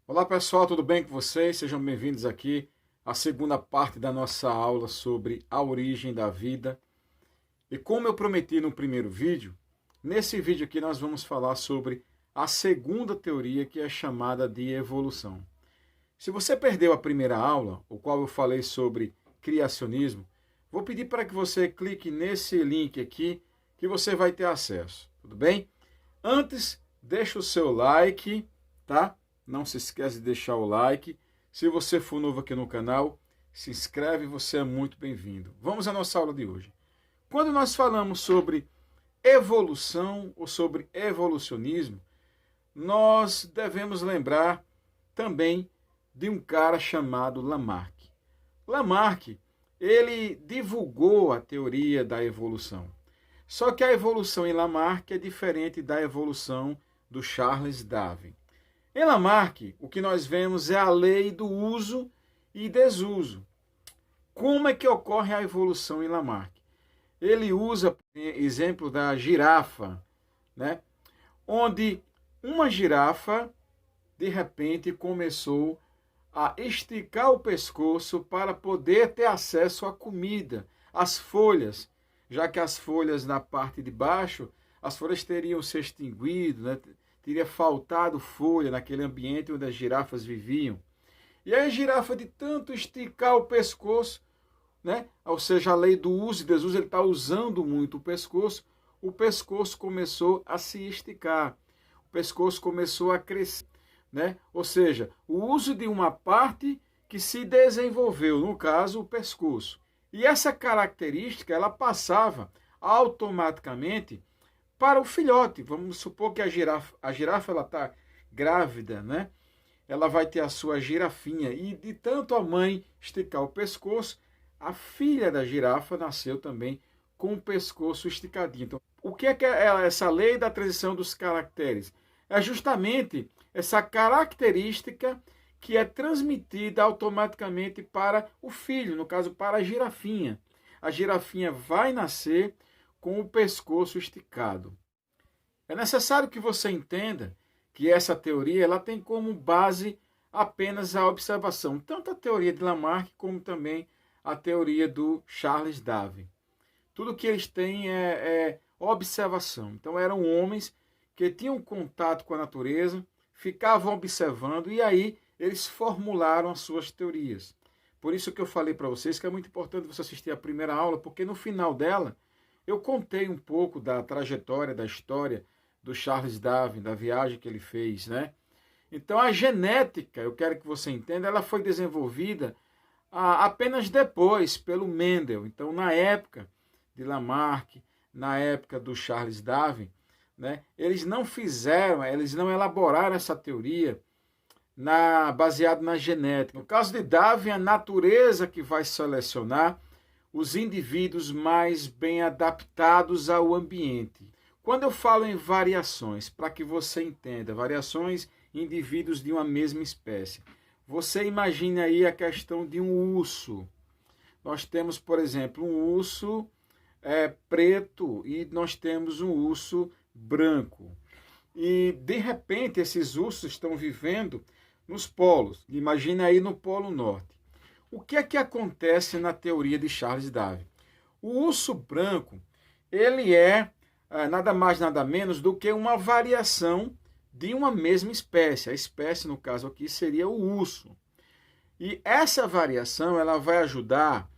Olá pessoal, tudo bem com vocês? Sejam bem-vindos aqui à segunda parte da nossa aula sobre a origem da vida. E como eu prometi no primeiro vídeo, nesse vídeo aqui nós vamos falar sobre a segunda teoria, que é chamada de evolução. Se você perdeu a primeira aula, o qual eu falei sobre criacionismo, vou pedir para que você clique nesse link aqui que você vai ter acesso, tudo bem? Antes, deixa o seu like, tá? Não se esquece de deixar o like. Se você for novo aqui no canal, se inscreve, você é muito bem-vindo. Vamos à nossa aula de hoje. Quando nós falamos sobre evolução ou sobre evolucionismo, nós devemos lembrar também de um cara chamado Lamarck. Lamarck, ele divulgou a teoria da evolução. Só que a evolução em Lamarck é diferente da evolução do Charles Darwin. Em Lamarck, o que nós vemos é a lei do uso e desuso. Como é que ocorre a evolução em Lamarck? Ele usa, por exemplo, da girafa, né? Onde uma girafa, de repente, começou a esticar o pescoço para poder ter acesso à comida, às folhas, já que as folhas na parte de baixo, as folhas teriam se extinguido, né? Teria faltado folha naquele ambiente onde as girafas viviam. E aí a girafa, de tanto esticar o pescoço, né? Ou seja, a lei do uso e desuso, ele está usando muito o pescoço começou a se esticar, o pescoço começou a crescer, né? Ou seja, o uso de uma parte que se desenvolveu, no caso, o pescoço. E essa característica, ela passava automaticamente para o filhote. Vamos supor que a girafa ela está grávida, né? Ela vai ter a sua girafinha e de tanto a mãe esticar o pescoço, a filha da girafa nasceu também com o pescoço esticadinho. Então, o que é essa lei da transição dos caracteres? É justamente essa característica que é transmitida automaticamente para o filho, no caso para a girafinha. A girafinha vai nascer com o pescoço esticado. É necessário que você entenda que essa teoria ela tem como base apenas a observação, tanto a teoria de Lamarck como também a teoria do Charles Darwin. Tudo que eles têm é observação. Então eram homens que tinham contato com a natureza, ficavam observando e aí eles formularam as suas teorias. Por isso que eu falei para vocês que é muito importante você assistir a primeira aula, porque no final dela eu contei um pouco da trajetória, da história do Charles Darwin, da viagem que ele fez, né? Então a genética, eu quero que você entenda, ela foi desenvolvida apenas depois pelo Mendel. Então na época de Lamarck, na época do Charles Darwin, né, eles não elaboraram essa teoria baseado na genética. No caso de Darwin, a natureza que vai selecionar os indivíduos mais bem adaptados ao ambiente. Quando eu falo em variações, para que você entenda, variações em indivíduos de uma mesma espécie, você imagine aí a questão de um urso. Nós temos, por exemplo, um urso preto e nós temos um urso branco. E, de repente, esses ursos estão vivendo nos polos. Imagine aí no Polo Norte. O que é que acontece na teoria de Charles Darwin? O urso branco, ele é nada mais, nada menos do que uma variação de uma mesma espécie. A espécie, no caso aqui, seria o urso. E essa variação, ela vai ajudar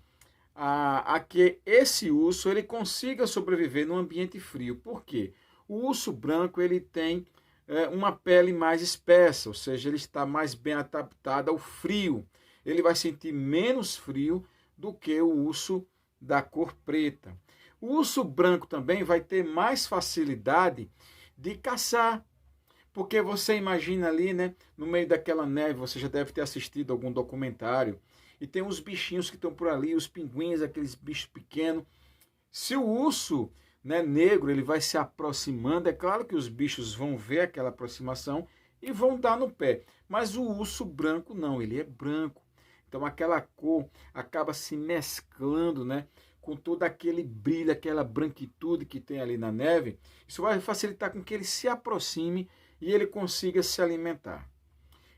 a que esse urso ele consiga sobreviver num ambiente frio. Por quê? O urso branco, ele tem uma pele mais espessa, ou seja, ele está mais bem adaptado ao frio. Ele vai sentir menos frio do que o urso da cor preta. O urso branco também vai ter mais facilidade de caçar, porque você imagina ali, né, no meio daquela neve, você já deve ter assistido algum documentário, e tem uns bichinhos que estão por ali, os pinguins, aqueles bichos pequenos. Se o urso, né, negro, ele vai se aproximando, é claro que os bichos vão ver aquela aproximação e vão dar no pé. Mas o urso branco não, ele é branco. Então aquela cor acaba se mesclando, né, com todo aquele brilho, aquela branquitude que tem ali na neve. Isso vai facilitar com que ele se aproxime e ele consiga se alimentar.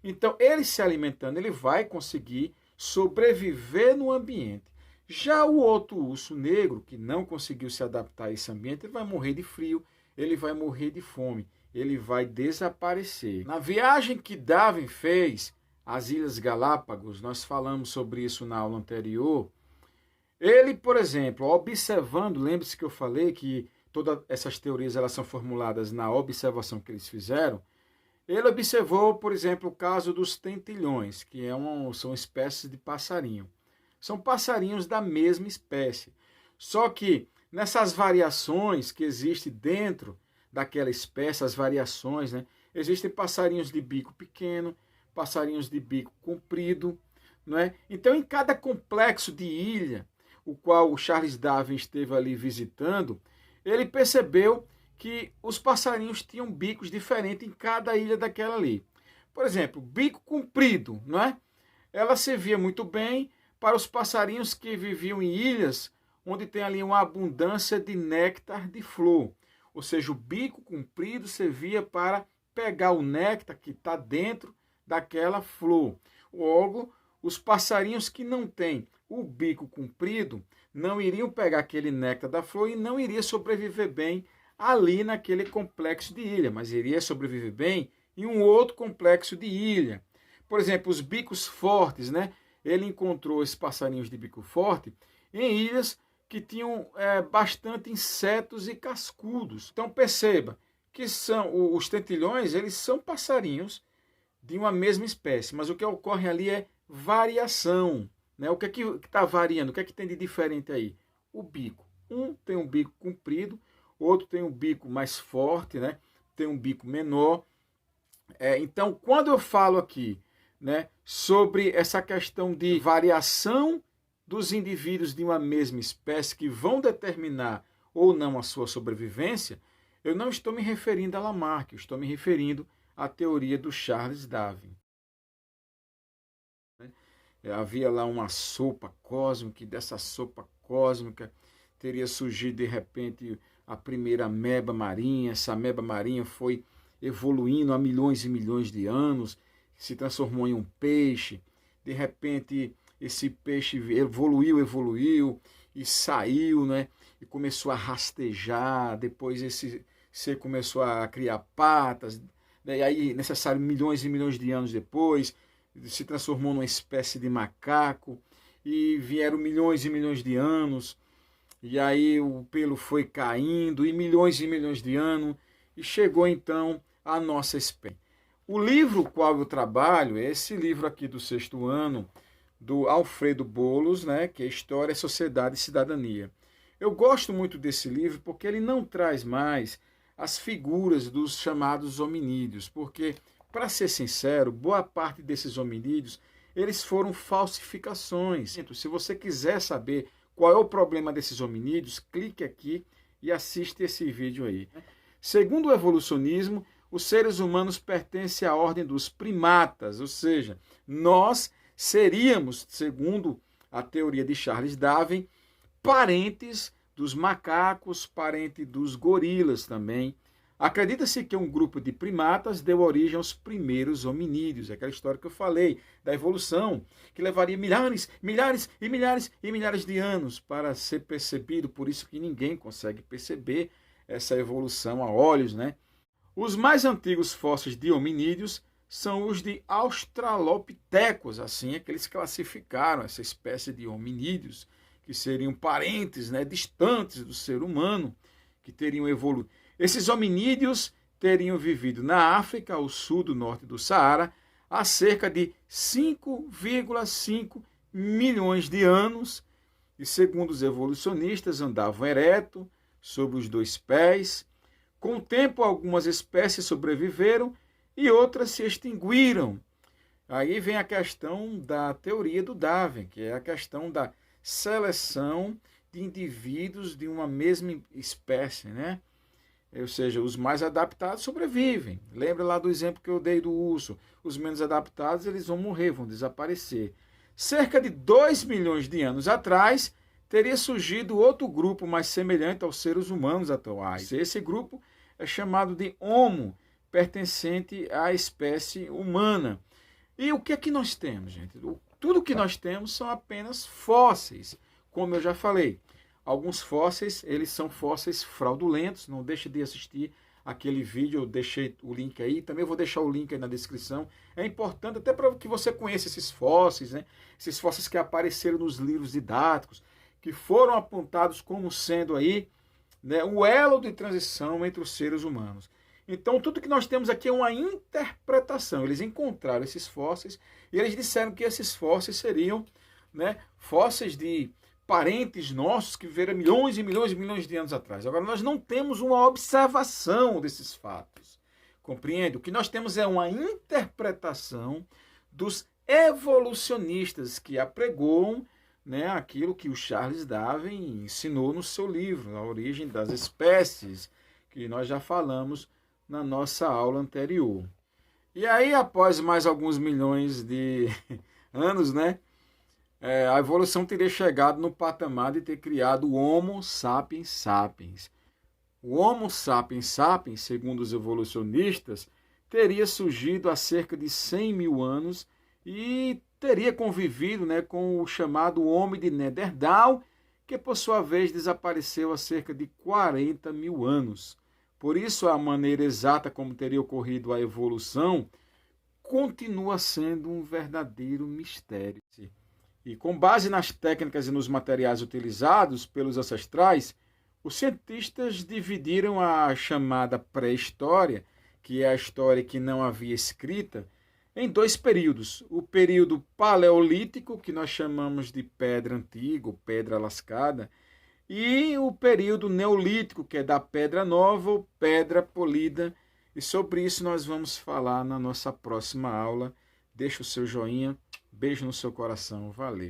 Então, ele se alimentando, ele vai conseguir sobreviver no ambiente. Já o outro urso negro, que não conseguiu se adaptar a esse ambiente, ele vai morrer de frio, ele vai morrer de fome, ele vai desaparecer. Na viagem que Darwin fez às Ilhas Galápagos, nós falamos sobre isso na aula anterior, ele, por exemplo, observando, lembre-se que eu falei que todas essas teorias elas são formuladas na observação que eles fizeram, ele observou, por exemplo, o caso dos tentilhões, que são espécies de passarinho. São passarinhos da mesma espécie. Só que nessas variações que existem dentro daquela espécie, as variações, né? Existem passarinhos de bico pequeno, passarinhos de bico comprido, não é? Então, em cada complexo de ilha, o qual o Charles Darwin esteve ali visitando, ele percebeu que os passarinhos tinham bicos diferentes em cada ilha daquela ali. Por exemplo, bico comprido, não é? Ela servia muito bem para os passarinhos que viviam em ilhas onde tem ali uma abundância de néctar de flor. Ou seja, o bico comprido servia para pegar o néctar que está dentro daquela flor. Logo, os passarinhos que não têm o bico comprido não iriam pegar aquele néctar da flor e não iria sobreviver bem ali naquele complexo de ilha, mas iria sobreviver bem em um outro complexo de ilha. Por exemplo, os bicos fortes, né? Ele encontrou esses passarinhos de bico forte em ilhas que tinham bastante insetos e cascudos. Então perceba que os tentilhões, eles são passarinhos de uma mesma espécie, mas o que ocorre ali é variação, né? O que é que está variando? O que é que tem de diferente aí? O bico. Um tem um bico comprido, outro tem um bico mais forte, né? Tem um bico menor. Então, quando eu falo aqui, né, sobre essa questão de variação dos indivíduos de uma mesma espécie que vão determinar ou não a sua sobrevivência, eu não estou me referindo a Lamarck, eu estou me referindo à teoria do Charles Darwin. Havia lá uma sopa cósmica, e dessa sopa cósmica teria surgido de repente a primeira ameba marinha. Essa ameba marinha foi evoluindo há milhões e milhões de anos, se transformou em um peixe. De repente esse peixe evoluiu e saiu, né? E começou a rastejar. Depois esse ser começou a criar patas, né? E aí necessário milhões e milhões de anos depois se transformou numa espécie de macaco, e vieram milhões e milhões de anos, e aí o pelo foi caindo, e milhões de anos, e chegou então a nossa espécie. O livro qual eu trabalho é esse livro aqui do 6º ano, do Alfredo Bolos, né, que é História, Sociedade e Cidadania. Eu gosto muito desse livro porque ele não traz mais as figuras dos chamados hominídeos, porque, para ser sincero, boa parte desses hominídeos, eles foram falsificações. Se você quiser saber qual é o problema desses hominídeos, clique aqui e assiste esse vídeo aí. Segundo o evolucionismo, os seres humanos pertencem à ordem dos primatas, ou seja, nós seríamos, segundo a teoria de Charles Darwin, parentes dos macacos, parentes dos gorilas também. Acredita-se que um grupo de primatas deu origem aos primeiros hominídeos, aquela história que eu falei, da evolução, que levaria milhares e milhares de anos para ser percebido, por isso que ninguém consegue perceber essa evolução a olhos, né? Os mais antigos fósseis de hominídeos são os de Australopithecus, assim é que eles classificaram essa espécie de hominídeos, que seriam parentes, né, distantes do ser humano, que teriam evoluído. Esses hominídeos teriam vivido na África, ao sul do norte do Saara, há cerca de 5,5 milhões de anos, e segundo os evolucionistas, andavam ereto, sobre os dois pés. Com o tempo, algumas espécies sobreviveram e outras se extinguiram. Aí vem a questão da teoria do Darwin, que é a questão da seleção de indivíduos de uma mesma espécie, né? Ou seja, os mais adaptados sobrevivem. Lembra lá do exemplo que eu dei do urso? Os menos adaptados, eles vão morrer, vão desaparecer. Cerca de 2 milhões de anos atrás, teria surgido outro grupo mais semelhante aos seres humanos atuais. Esse grupo é chamado de Homo, pertencente à espécie humana. E o que é que nós temos, gente? Tudo que nós temos são apenas fósseis, como eu já falei. Alguns fósseis, eles são fósseis fraudulentos, não deixe de assistir aquele vídeo, eu deixei o link aí, também vou deixar o link aí na descrição. É importante até para que você conheça esses fósseis, né? Esses fósseis que apareceram nos livros didáticos, que foram apontados como sendo aí, né, o elo de transição entre os seres humanos. Então, tudo que nós temos aqui é uma interpretação. Eles encontraram esses fósseis e eles disseram que esses fósseis seriam, né, fósseis de parentes nossos que viveram milhões e milhões e milhões de anos atrás. Agora, nós não temos uma observação desses fatos. Compreende? O que nós temos é uma interpretação dos evolucionistas que apregoam, né, aquilo que o Charles Darwin ensinou no seu livro, A Origem das Espécies, que nós já falamos na nossa aula anterior. E aí, após mais alguns milhões de anos, né, a evolução teria chegado no patamar de ter criado o Homo sapiens sapiens. O Homo sapiens sapiens, segundo os evolucionistas, teria surgido há cerca de 100 mil anos e teria convivido, né, com o chamado Homem de Neandertal, que por sua vez desapareceu há cerca de 40 mil anos. Por isso, a maneira exata como teria ocorrido a evolução continua sendo um verdadeiro mistério. E com base nas técnicas e nos materiais utilizados pelos ancestrais, os cientistas dividiram a chamada pré-história, que é a história que não havia escrita, em dois períodos. O período paleolítico, que nós chamamos de pedra antiga, ou pedra lascada, e o período neolítico, que é da pedra nova ou pedra polida. E sobre isso nós vamos falar na nossa próxima aula. Deixa o seu joinha, beijo no seu coração, valeu!